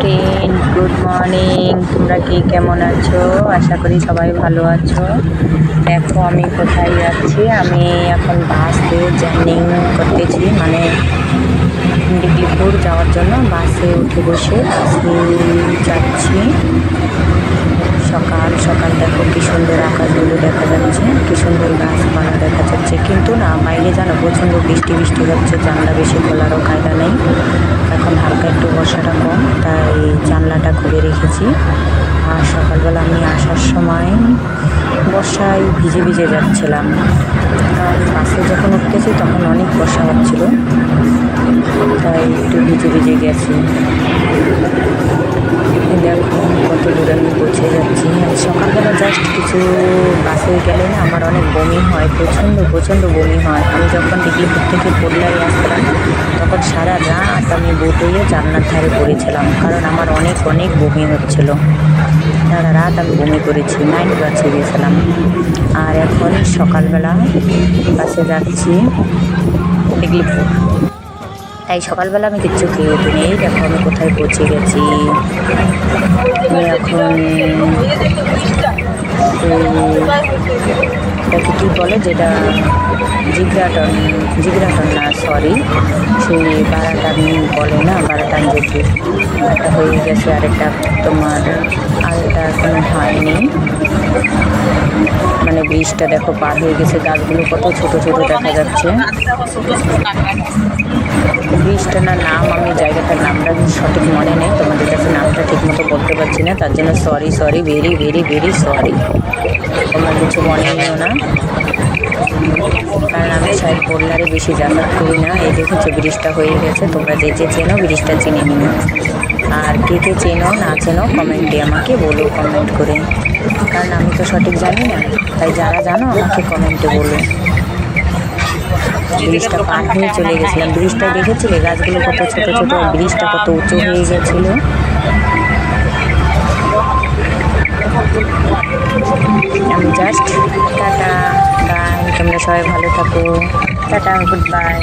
Friend, good morning. তোমরা কি কেমন আছো? আশা করি সবাই ভালো আছো। দেখো আমি কোথায় যাচ্ছি। আমি এখন বাসে জার্নি করতেছি, মানে ডিগলিপুর যাওয়ার জন্য বাসে উঠে বসে বাসে যাচ্ছি। সকাল সকাল দেখো কি সুন্দর আকাশগুলো দেখা যাচ্ছে, কি সুন্দর গাছপালা দেখা যাচ্ছে। কিন্তু না, বাইরে জানো প্রচণ্ড বৃষ্টি বৃষ্টি হচ্ছে, জানলা বেশি খোলারও কায়দা নেই। এখন হালকা একটু বর্ষাটা কম, তাই জানলাটা খুলে রেখেছি। আর সকালবেলা আমি আসার সময় বর্ষায় ভিজে ভিজে যাচ্ছিলাম, কারণ বাসে যখন উঠতেছি তখন অনেক বর্ষা হচ্ছিল, তাই একটু ভিজে ভিজে গেছি। দেখো কত দূরে আমি পৌঁছে যাচ্ছি। সকালবেলা জাস্ট কিছু বাসে গেলে না আমার অনেক বমি হয়, প্রচণ্ড প্রচণ্ড বমি হয়। আমি যখন ডিগলিপুর থেকে পোল্লারে আসতাম তখন সারা রাত আমি বোট হয়ে জানলার ধারে পড়েছিলাম, কারণ আমার অনেক অনেক বমি হচ্ছিল। সারা রাত আমি বমি করেছি, নাইট বাসে গিয়েছিলাম। আর এখন সকালবেলা বাসে যাচ্ছি ডিগলিপুর। তাই সকালবেলা আমি কিচ্ছু খেয়ে উঠিনি। এই দেখো আমি কোথায় পৌঁছে গেছি। আমি এখন এটাকে কী বলে, যেটা জিগরাটন না, সরি, সেই বারাটান বলে না, বারাটান যেটি, একটা হয়ে গেছে, আরেকটা তোমার আরেকটা এখনো হয়নি। মানে ব্রিজটা দেখো পার হয়ে গেছে, গাছগুলো কত ছোট ছোট দেখা যাচ্ছে। ব্রিজটার নাম, আমি জায়গাটার নামটা সঠিক মনে নেই, তোমাদের কাছে নামটা ঠিক মতো বলতে পারছি না, তার জন্য sorry, very very very sorry. তোমরা কিছু মনে নিও না, কারণ আমি সাইড পোল্লারে বেশি যাতায়াত করি না। এই দেখেছো ব্রিজটা হয়ে গেছে, তোমরা যে যে চেনো ব্রিজটা চিনে নিও। আর কে কে চেনো না চেনো কমেন্টে আমাকে বলো, কমেন্ট করে, কারণ আমি তো সঠিক জানি না, তাই যারা জানো আমাকে কমেন্টে বলো। ব্রিজটা পার হয়ে চলে গেছিলাম। ব্রিজটা দেখেছিলে গাছগুলো কত ছোট ছোট, ব্রিজটা কত উঁচু হয়ে গেছিল। আমি জাস্ট টাটা বাই, তোমরা সবাই ভালো থাকো, টাটা, গুড বাই।